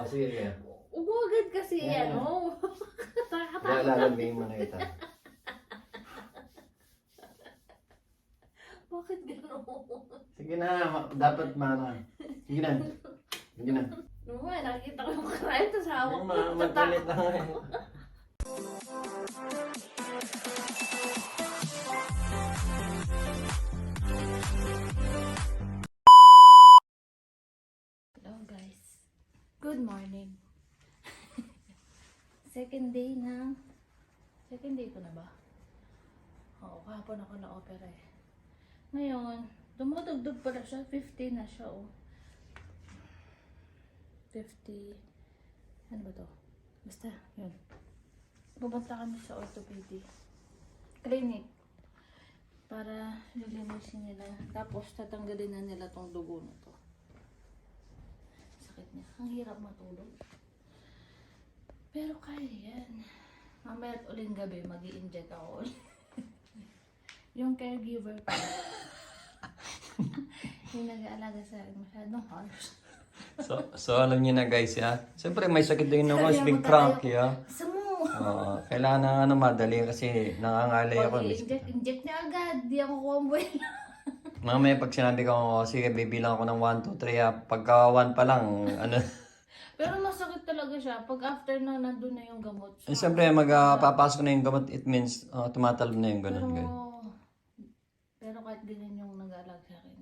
sige. Ugugad kasi Yeah. ano. Lalambing mo na ito. Bakit gano'n? Sige na, dapat mana. Sige na. Sige na. No, nakikita ko yung karay, tapos hawak ko. Magpalit na nga eh. Hello guys. Good morning. Second day ko na ba? Oo, kahapon ako na-opera eh. Ngayon, dumudugdug pala siya. 50 na siya oh. 50. Ano ba to? Basta, yun. Pupunta kami sa orthopedic clinic para lilinisin nila. Tapos, tatanggalin na nila tong dugo na to. Sakit niya. Ang hirap matulog. Pero kaya yan. Mamaya at uling gabi, mag-i-inject ako ulit. Yung caregiver ko. Yung nag-aalaga sa akin, masyadong harsh. So alam niyo na guys, ya. Siyempre may sakit din ako, big prank, ya. Samo! Kailangan na madali kasi nangangalay ako. Inject niya agad. Di ako kumbuhin. Mamaya pag sinabi ko, sige, bibilang ako ng 1, 2, 3, ya. Pagka 1 pa lang, ano. Pero masakit talaga siya. Pag after na nandun na yung gamot. Siyempre, magpapasok na yung gamot, it means tumatalab na yung ganun, guys. Pero kahit ganyan yung nag-aalag sa akin,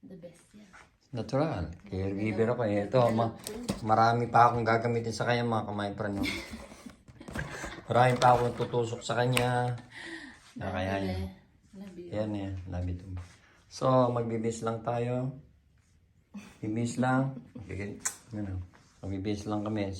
the best yan. Natural. Caregiver ako eh. Ito, marami pa akong gagamitin sa kanya, mga kamay pa no? Marami pa akong tutusok sa kanya. Kaya yan. Yan eh, love you too. So, magbibis lang tayo. Bibis lang. Okay, magbibis lang kami.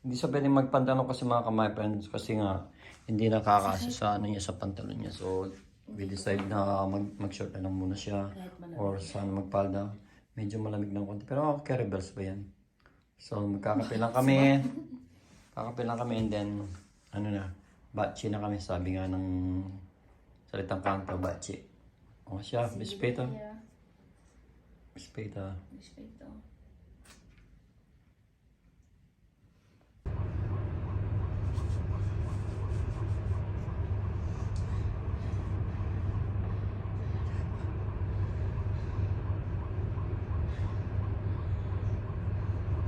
Hindi siya pwede magpantalon kasi mga kamay friends kasi nga hindi nakakasya sa ano niya sa pantalon niya. So, we decide na mag-short na lang muna siya or sana magpalda. Medyo malamig ng konti. Pero carry bells ba yan? So magkakape lang kami. Kakape lang kami and then ano na, batchi na kami. Sabi nga ng salitang kanto, batchi. O siya, bispeto. Bispeto. Bispeto.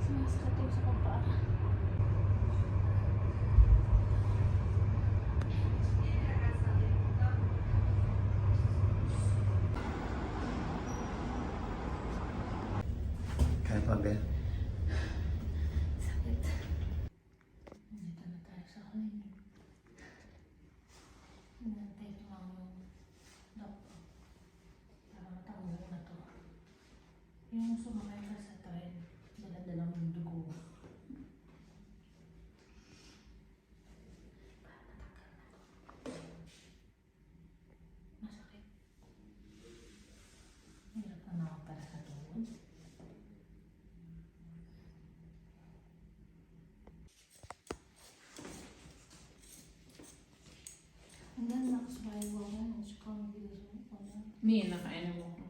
Sumasakit yung sa pagpaa. Kaya pa ba? Sakit. Nandito na tayo sa clinic. Hinantay ko lang yung doktor. Para matanggal na to. Yung sumakay ka sa train, dala-dala mo yung dugo. Masakit. Hirap na ako para sa tuhod. Hanggang nakasabay mo ako, mas kong bilis mo. Hindi, nakainom ako.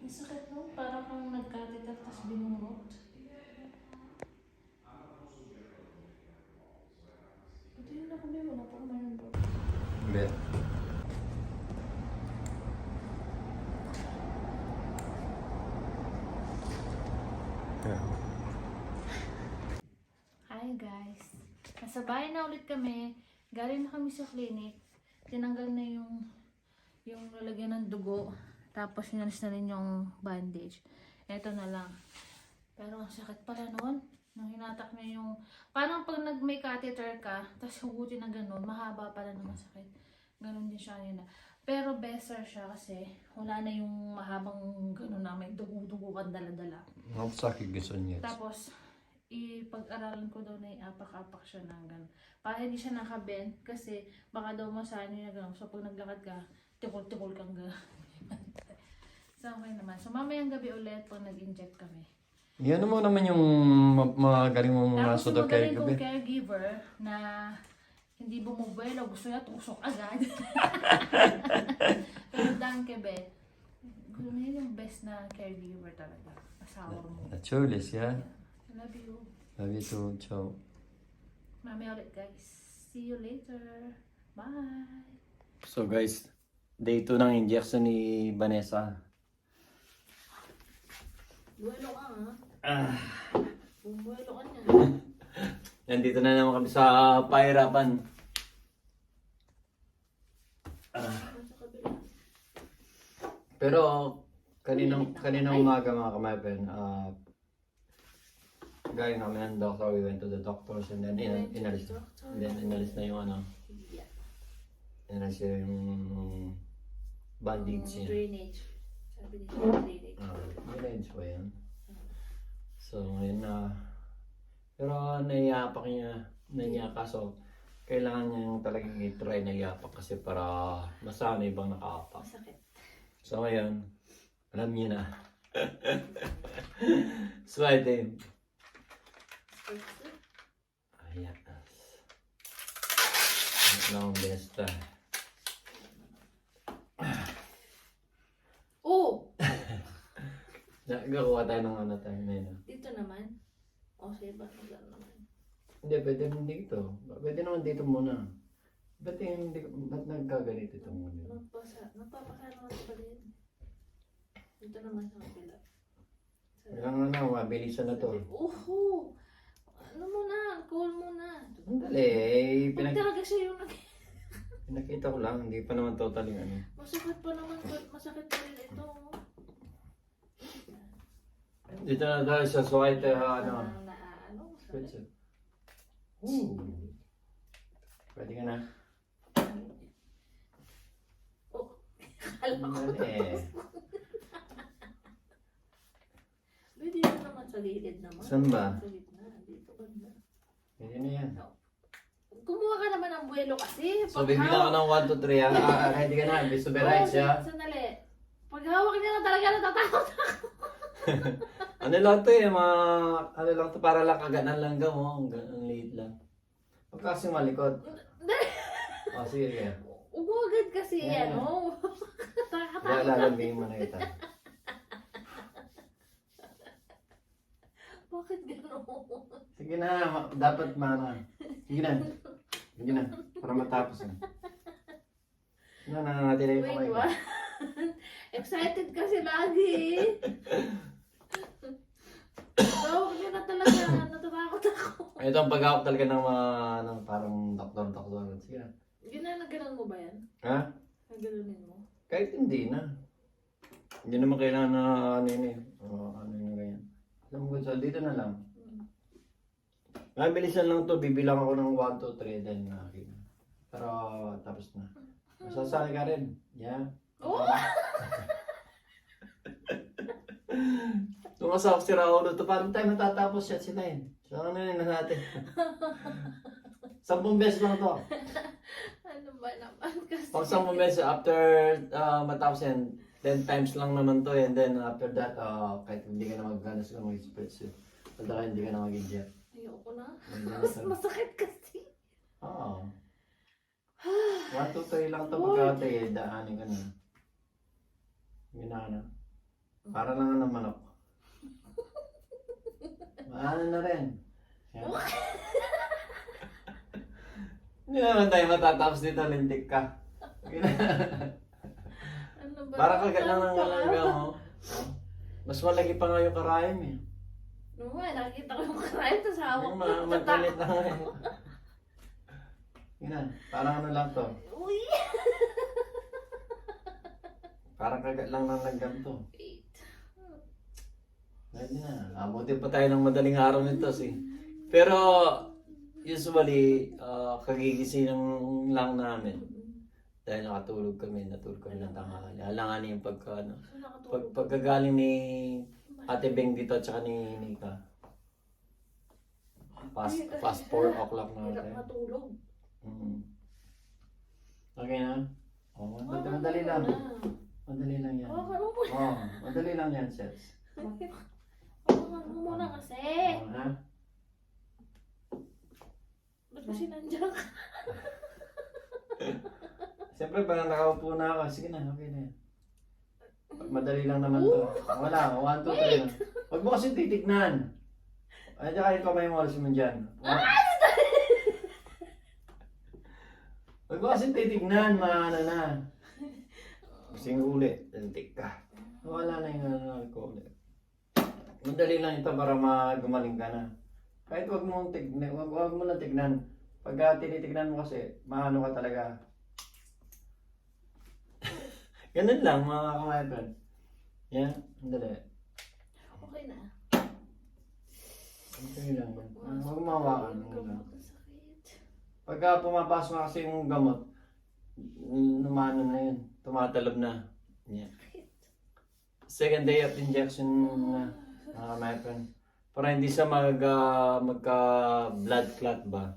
Masakit no? Parang kang nagkatitak tas binungot. Pati yun na kami, wala pa kumain bro. Hindi. Hi guys! Nasa bahay na ulit kami. Galing na kami sa clinic. Tinanggal na yung lalagyan ng dugo. Tapos inalis na rin yung bandage. Eto na lang. Pero ang sakit pala noon. Nung hinatak na yung... Parang pag may catheter ka, tapos hugutin na ganun, mahaba pala na masakit. Ganun din siya kanina. Pero better siya kasi wala na yung mahabang ganun na may dugo-dugo kang dala-dala. Sakit gusto niya. Tapos, ipag-aralan ko daw na iapak-apak siya ng gano'n. Para hindi siya nakabend kasi baka daw masahan niya gano'n. So, pag naglakad ka, tikol-tikol kang gano'n. So, okay naman. So, mamayang gabi ulit pag nag-inject kami. Yan mo naman yung magaling mo mga Tapos yung sudok magaling kong caregiver. caregiver na hindi bumubuelo, gusto niya tusok agad. Pero danke, be. Gusto niya yung best na caregiver talaga. Asawa mo. Chulis, yeah. I love you. Love you too, ciao. Mamaya ulit, guys. See you later. Bye. So guys, day 2 ng injection ni Vanessa. Buelo ka, ha? Bumuelo ka niya. Nandito na naman kami sa pahirapan. Sa kabila. Pero kaninang umaga mga kamaypen, gaya namin ng doctor, we went to the doctors and then inalis na yung inalis yung bandage niya. Drainage. Sabi niya, drainage. Drainage ba yan? So ngayon pero naiyapak niya kaso kailangan niya yung talagang i-try na iyapak kasi para masanay bang nakaapak. Masakit. So ngayon, alam niyo na. So I think, ayan. Ito na ang best. Oh! Nagakuha tayo ng ano tayo na yun. Dito naman. O, sige ba? Magano naman. Hindi, pwede naman dito. Pwede naman dito muna. Ba't nagkaganito ito muna? Nagpapasa naman sa din. Dito naman sa kapila. Kailangan na, mabilisan na to. Uhu! Ano muna? Call muna. Sandali, Pag talaga siya yung pinakita ko lang, hindi pa naman totally ano. masakit pa naman. Masakit pa rin ito. Dito na tayo sa white, ano. Masakit. Ooh. Pwede ka na. Oh, alam ko. Eh. Pwede na naman sa gilid naman. Saan ba? Sa gitna. Dito ka na. Pwede na yan. Kumuha ka naman ng buwelo kasi. So, bibilang ka ng 1, 2, 3 ha. Ready ka na. Gusto ba right siya? Sandali. Pag hawak niya na talaga natatakot ako. Ano lang to eh, ano lang to, para lang kaganan lang mo. Ang liit lang. Huwag kasi malikot. O, sige ka. Umugad kasi Yeah. ano. Kaya lalambingin mo na kita. Bakit gano'n? Sige na, dapat Sige na. Sige na, para matapos na. Nanangatila yung kamay Wait, ko. what? Excited kasi lagi. Tawag niya na talaga. Natatakot ako. Ito ang paghawak talaga ng mga parang doktor. Sige na. Ginanagalan mo ba yan? Ha? Nagalunin mo? Kahit hindi na. Hindi naman kailangan na ano yun eh. Ano yun ganyan. Alam mo so dito na lang. Mabilisan lang to. Bibilang ako ng 1, 2, 3 then nakakita. Pero tapos na. Masasakay ka rin. Yeah. Oh! Tumasak si Raulo to. Parang tayo matatapos siya si Nine. So ano yun na natin? 10 beses lang to. Ano ba naman kasi? Pag 10 beses after matapos yan, 10 times lang naman to. And then after that, kahit hindi ka na mag-ganas ka mag-spreadsheet. Pagka hindi ka na mag-inject. Ayoko na. Hindi na Mas to. masakit kasi. Oo. 1, 2, 3 lang to pagkatay. Daanin ka na. Ginana. Para lang ng manok. Maano na rin. Yan. Hindi naman tayo matatapos dito, lintik ka. Ano ba? Para kagat lang ng Ano ba? galangga mo. Mas malaki pa nga yung karayom eh. No, nakikita ko yung karayom tapos hawak ko. Matalit na nga eh. Yun na, parang ano lang to. Uy! Parang kagat lang ng langgam to. Wait. Pwede na. Abuti pa tayo ng madaling araw nito si. Pero usually kagigising lang namin. Dahil natulog kami ng tanghali. Alangan yung pagka ano. Saan nakatulog? Pagkagaling ni Ate Beng dito at saka ni Nika. Past 4 o'clock na Hirap tayo. matulog. Okay na? Oh, Madali lang. Madali lang yan. Hawakan mo. Oh, madali lang yan, Sets. Hawakan Tulungan mo muna kasi. Ha? Ba't kasi nandiyan ka? Siyempre, pag nakaupo na ako, sige na, okay na yan. Madali lang naman to. Wala, 1, 2, 3 lang. Huwag mo kasi titignan. Ay, tsaka yung kamay mo, alas mo dyan. Huwag mo kasi titignan, maana na. Kasing uli, lantik ka. Wala na yung alcohol. Madali lang ito para gumaling ka na. Kahit huwag mo lang tignan. Pagka tinitignan mo kasi, maano ka talaga. Ganun lang mga kamaypan. Yan, andali. Okay na. Okay lang. Huwag mo hawakan. Gamot ang sakit. Pagka pumapasok na kasi yung gamot, numano na yun. Tumatalab na. Yan. Second day of injection na mga kamaypan. Para hindi siya magka blood clot ba.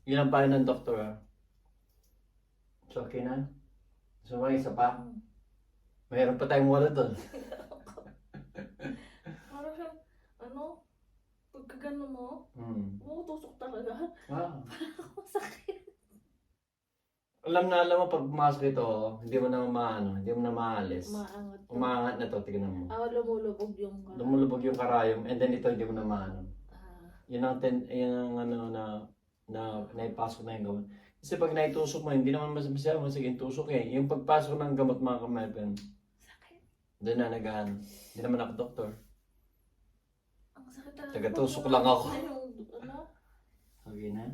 Yun ang payo ng doktor ha. So okay na? So may isa pa? Mayroon pa tayong wala doon. Parang siyang, pagka gano'n mo, tusok talaga. Ah. Masakit. Alam mo pag pumasok ito, hindi mo na hindi mo na maalis. Maangat to. Umaangat na to, tignan mo. Lumulubog yung Lumulubog yung karayom and then ito hindi mo na maano. Ah, Yun ang naipasok na yung gamot. Kasi pag naitusok mo, hindi naman masiging tusok eh. Yung pagpasok ng gamot mga kamaypan, sakit. doon na nagaan. Hindi naman ako doktor. Ang sakit talaga. Taga-tusok lang ako. Ano? Okay na?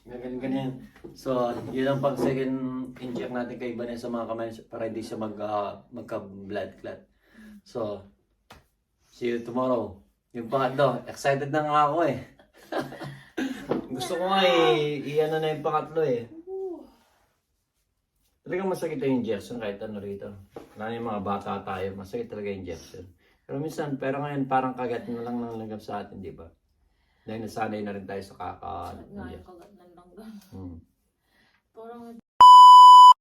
Ganyan. So, yun ang pag second inject natin kay Vanessa mga kamay para hindi siya magka-blood clot. So, see you tomorrow. Yung pangatlo, excited na nga ako eh. Gusto ko nga i-ano na yung pangatlo eh. Talagang masakit yung injection kahit ano rito. Lalo yung mga bata tayo, masakit talaga yung injection. Pero ngayon parang kagat na lang ng langgam sa atin, di ba? Dahil nasanay na rin tayo sa Sakit nga kaka-injection. yung kagat ng langgam. Hmm. Parang